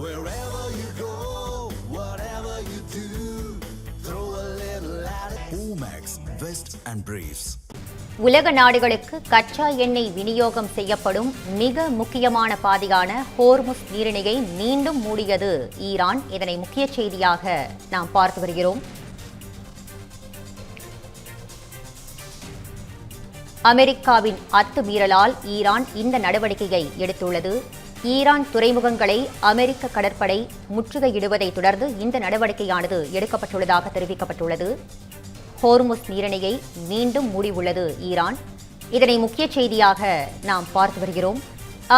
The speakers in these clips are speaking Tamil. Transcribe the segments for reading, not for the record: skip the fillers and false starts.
Wherever you go, whatever you do, throw a little at it. Omax, Vest and Briefs. உலக நாடுகளுக்கு கச்சா எண்ணெய் விநியோகம் செய்யப்படும் மிக முக்கியமான பாதையான ஹோர்முஸ் நீரிணையை மீண்டும் மூடியது ஈரான். இதனை முக்கிய செய்தியாக நாம் பார்த்து வருகிறோம். அமெரிக்காவின் அத்துமீறலால் ஈரான் இந்த நடவடிக்கையை எடுத்துள்ளது. ஈரான் துறைமுகங்களை அமெரிக்க கடற்படை முற்றுகையிடுவதை தொடர்ந்து இந்த நடவடிக்கையானது எடுக்கப்பட்டுள்ளதாக தெரிவிக்கப்பட்டுள்ளது. ஹோர்முஸ் நீரிணையை மீண்டும் மூடியுள்ளது ஈரான். இதனை முக்கிய செய்தியாக நாம் பார்த்து வருகிறோம்.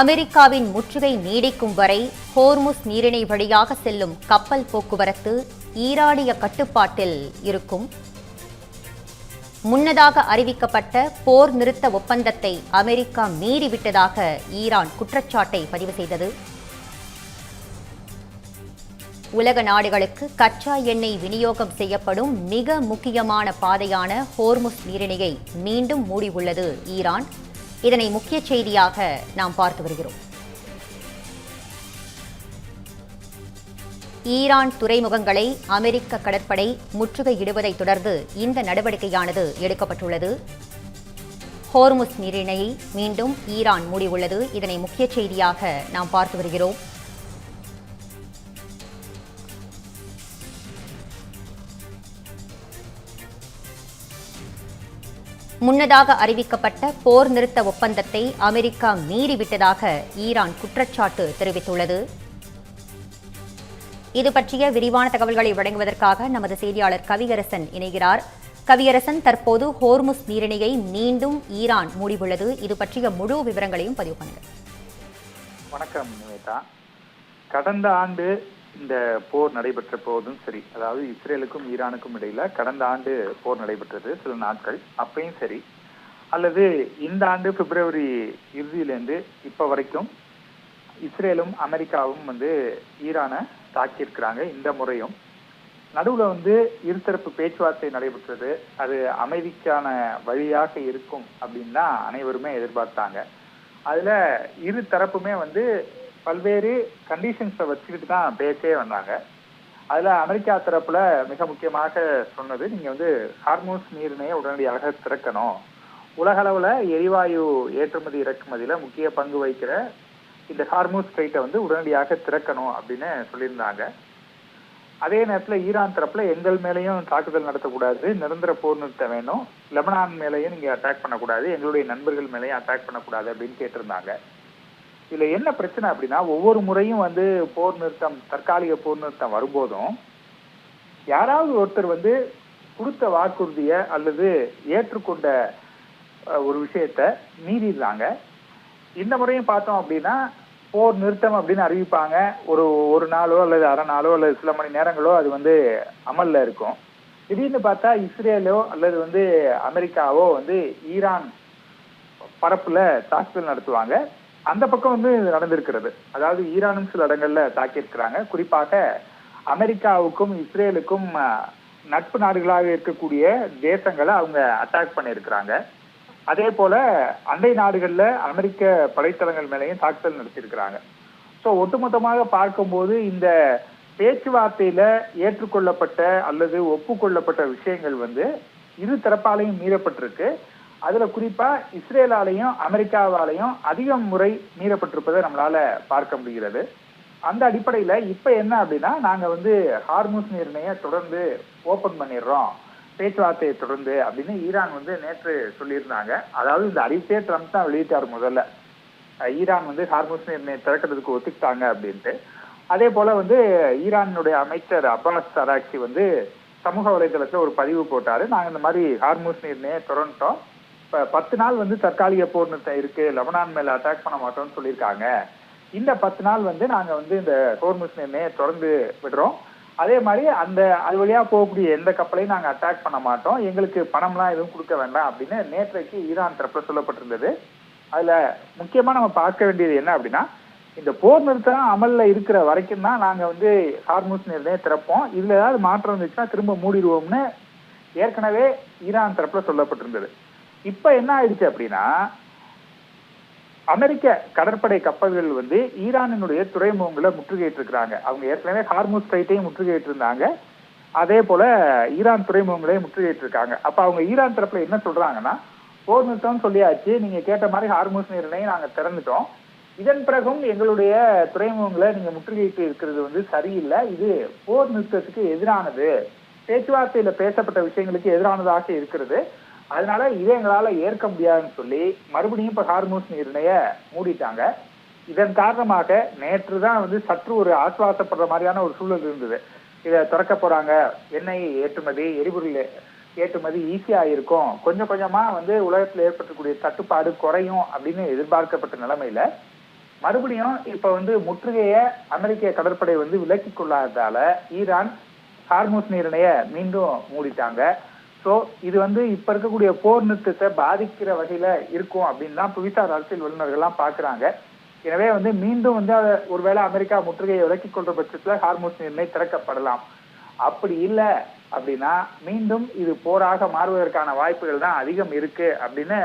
அமெரிக்காவின் முற்றுகை நீடிக்கும் வரை ஹோர்முஸ் நீரிணை வழியாக செல்லும் கப்பல் போக்குவரத்து ஈரானிய கட்டுப்பாட்டில் இருக்கும். முன்னதாக அறிவிக்கப்பட்ட போர் நிறுத்த ஒப்பந்தத்தை அமெரிக்கா மீறிவிட்டதாக ஈரான் குற்றச்சாட்டை பதிவு செய்தது. உலக நாடுகளுக்கு கச்சா எண்ணெய் விநியோகம் செய்யப்படும் மிக முக்கியமான பாதையான ஹோர்முஸ் நீரிணையை மீண்டும் மூடியுள்ளது ஈரான். இதனை முக்கிய செய்தியாக நாம் பார்த்து வருகிறோம். ஈரான் துறைமுகங்களை அமெரிக்க கடற்படை முற்றுகையிடுவதை தொடர்ந்து இந்த நடவடிக்கையானது எடுக்கப்பட்டுள்ளது. ஹோர்முஸ் நீரிணையை மீண்டும் ஈரான் மூடியுள்ளது. இதனை முக்கிய செய்தியாக நாம் பார்த்து வருகிறோம். முன்னதாக அறிவிக்கப்பட்ட போர் நிறுத்த ஒப்பந்தத்தை அமெரிக்கா மீறிவிட்டதாக ஈரான் குற்றச்சாட்டு தெரிவித்துள்ளது. இது பற்றிய விரிவான தகவல்களை வழங்குவதற்காக நமது செய்தியாளர் கவியரசன் இணைகிறார். கவியரசன், தற்போது ஹோர்முஸ் நீரிணையை மீண்டும் ஈரான் மூடியுள்ளது. இது பற்றிய முழு விவரங்களையும் பதிவு பண்ணுங்க. வணக்கம் நிவேதா. கடந்த ஆண்டு இந்த போர் நடைபெற்ற போதும் சரி, அதாவது இஸ்ரேலுக்கும் ஈரானுக்கும் இடையில கடந்த ஆண்டு போர் நடைபெற்றது சில நாட்கள், அப்பயும் சரி, அல்லது இந்த ஆண்டு பிப்ரவரி இறுதியிலேருந்து இப்ப வரைக்கும் இஸ்ரேலும் அமெரிக்காவும் ஈரானை தாக்கியிருக்கிறாங்க. இந்த முறையும் நடுவுல இருதரப்பு பேச்சுவார்த்தை நடைபெற்றது. அது அமைதிக்கான வழியாக இருக்கும் அப்படின்னு தான் அனைவருமே எதிர்பார்த்தாங்க. அதுல இரு தரப்புமே பல்வேறு கண்டிஷன்ஸை வச்சுக்கிட்டு தான் பேசே வந்தாங்க. அதுல அமெரிக்கா தரப்புல மிக முக்கியமாக சொன்னது, நீங்க ஹார்முஸ் நீரிணையை உடனடியாக திறக்கணும், உலக அளவுல எரிவாயு ஏற்றுமதி இறக்குமதியில முக்கிய பங்கு வகிக்கிற இந்த ஹார்முஸ் ஸ்ட்ரைட்டை உடனடியாக திறக்கணும் அப்படின்னு சொல்லியிருந்தாங்க. அதே நேரத்துல ஈரான் தரப்புல எங்கள் மேலையும் தாக்குதல் நடத்தக்கூடாது, நிரந்தர போர் நிறுத்தம் வேணும், லெபனான் மேலையும் நீங்க அட்டாக் பண்ணக்கூடாது, எங்களுடைய நண்பர்கள் மேலையும் அட்டாக் பண்ணக்கூடாது அப்படின்னு கேட்டிருந்தாங்க. இதுல என்ன பிரச்சனை அப்படின்னா, ஒவ்வொரு முறையும் போர் நிறுத்தம், தற்காலிக போர் நிறுத்தம் வரும்போதும் யாராவது ஒருத்தர் கொடுத்த வாக்குறுதிய அல்லது ஏற்றுக்கொண்ட ஒரு விஷயத்த மீறிடுறாங்க. இந்த முறையும் பார்த்தோம் அப்படின்னா போர் நிறுத்தம் அப்படின்னு அறிவிப்பாங்க. ஒரு நாளோ அல்லது அரை நாளோ அல்லது சில மணி நேரங்களோ அது அமல்ல இருக்கும். திடீர்னு பார்த்தா இஸ்ரேலோ அல்லது அமெரிக்காவோ ஈரான் பரப்புல தாக்குதல் நடத்துவாங்க. அந்த பக்கம் நடந்திருக்கிறது. அதாவது ஈரானும் சில இடங்கள்ல தாக்கியிருக்கிறாங்க. குறிப்பாக அமெரிக்காவுக்கும் இஸ்ரேலுக்கும் நட்பு நாடுகளாக இருக்கக்கூடிய தேசங்களை அவங்க அட்டாக் பண்ணியிருக்கிறாங்க. அதே போல அண்டை நாடுகள்ல அமெரிக்க படைத்தளங்கள் மேலேயும் தாக்குதல் நடத்தியிருக்கிறாங்க. ஸோ ஒட்டுமொத்தமாக பார்க்கும்போது இந்த பேச்சுவார்த்தையில ஏற்றுக்கொள்ளப்பட்ட அல்லது ஒப்புக்கொள்ளப்பட்ட விஷயங்கள் இரு தரப்பாலையும் மீறப்பட்டிருக்கு. அதுல குறிப்பா இஸ்ரேலாலையும் அமெரிக்காவாலையும் அதிகம் முறை மீறப்பட்டிருப்பதை நம்மளால பார்க்க முடிகிறது. அந்த அடிப்படையில இப்ப என்ன அப்படின்னா, நாங்க ஹார்முஸ் நீரிணையை தொடர்ந்து ஓபன் பண்ணிடுறோம் பேச்சுவார்த்தையை தொடர்ந்து அப்படின்னு ஈரான் நேற்று சொல்லியிருந்தாங்க. அதாவது இந்த அறிவிப்பே ட்ரம்ப் தான் வெளியிட்டார். முதல்ல ஈரான் ஹார்முஸ் நீரிணையை திறக்கிறதுக்கு ஒத்துக்கிட்டாங்க அப்படின்ட்டு. அதே போல ஈரானுடைய அமைச்சர் அப்பாஸ் அராக்சி சமூக வலைதளத்துல ஒரு பதிவு போட்டாரு. நாங்க இந்த மாதிரி ஹார்முஸ் நீரிணையை திறந்துட்டோம், இப்ப 10 நாள் தற்காலிக போர் நிறுத்தம் இருக்கு, லெபனான் மேல அட்டாக் பண்ண மாட்டோம்னு சொல்லியிருக்காங்க. இந்த 10 நாள் நாங்க இந்த ஹோர்முஸ் நீரிணையை திறந்து விடுறோம். அதே மாதிரி அது வழியா போகக்கூடிய எந்த கப்பலையும் நாங்க அட்டாக் பண்ண மாட்டோம், எங்களுக்கு பணம்லாம் எதுவும் கொடுக்க வேண்டாம் அப்படின்னு நேற்றைக்கு ஈரான் தரப்புல சொல்லப்பட்டிருந்தது. அதுல முக்கியமா நம்ம பார்க்க வேண்டியது என்ன அப்படின்னா, இந்த போர் நிறுத்தம் அமல்ல இருக்கிற வரைக்கும் தான் நாங்க ஹார்முஸ் நீரிணையை திறப்போம், இதுல ஏதாவது மாற்றம் இருந்துச்சுன்னா திரும்ப மூடிடுவோம்னு ஏற்கனவே ஈரான் தரப்புல சொல்லப்பட்டிருந்தது. இப்ப என்ன ஆயிடுச்சு அப்படின்னா, அமெரிக்க கடற்படை கப்பல்கள் வந்து ஈரானினுடைய துறைமுகங்களை முற்றுகையிட்டு இருக்கிறாங்க. அவங்க ஏற்கனவே ஹார்முஸ் ஸ்ட்ரைட்டையும் முற்றுகையிட்டு இருந்தாங்க, அதே போல ஈரான் துறைமுகங்களையும் முற்றுகையிட்டு இருக்காங்க. அப்ப அவங்க ஈரான் தரப்புல என்ன சொல்றாங்கன்னா, போர் நிறுத்தம் சொல்லியாச்சு, நீங்க கேட்ட மாதிரி ஹார்முஸ் நீரிணையை நாங்க திறந்துட்டோம், இதன் பிறகும் எங்களுடைய துறைமுகங்களை நீங்க முற்றுகையிட்டு இருக்கிறது வந்து சரியில்லை, இது போர் நிறுத்தத்துக்கு எதிரானது, பேச்சுவார்த்தையில பேசப்பட்ட விஷயங்களுக்கு எதிரானதாக இருக்கிறது, அதனால இதை எங்களால ஏற்க முடியாதுன்னு சொல்லி மறுபடியும் இப்ப ஹார்முஸ் நீரிணைய மூடிட்டாங்க. இதன் காரணமாக நேற்று தான் வந்து சற்று ஒரு ஆசுவாசப்படுற மாதிரியான ஒரு சூழல் இருந்தது. இதை திறக்க போறாங்க, எண்ணெய் ஏற்றுமதி, எரிபொருள் ஏற்றுமதி ஈஸியா இருக்கும், கொஞ்சம் கொஞ்சமா வந்து உலகத்தில் ஏற்பட்டக்கூடிய தட்டுப்பாடு குறையும் அப்படின்னு எதிர்பார்க்கப்பட்ட நிலைமையில மறுபடியும் இப்ப வந்து முற்றுகைய அமெரிக்க கடற்படை வந்து விலக்கி கொள்ளாததால ஈரான் ஹார்முஸ் நீரிணைய மீண்டும் மூடிட்டாங்க. ஸோ இது வந்து இப்ப இருக்கக்கூடிய போர் நிறுத்தத்தை பாதிக்கிற வகையில இருக்கும் அப்படின்னு தான் புவிசார் அரசியல் வல்லுநர்கள்லாம் பாக்குறாங்க. எனவே வந்து மீண்டும் வந்து ஒருவேளை அமெரிக்கா முற்றுகையை விலக்கிக் கொள்ற பட்சத்துல ஹார்முஸ் நீரிணை திறக்கப்படலாம். அப்படி இல்லை அப்படின்னா மீண்டும் இது போராக மாறுவதற்கான வாய்ப்புகள் தான் அதிகம் இருக்கு அப்படின்னு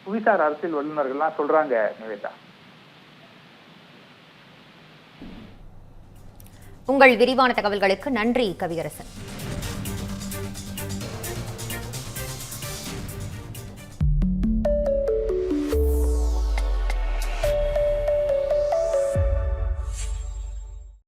புவிசார் அரசியல் வல்லுநர்கள்லாம் சொல்றாங்க. நிவேதா, உங்கள் விரிவான தகவல்களுக்கு நன்றி கவியரசன்.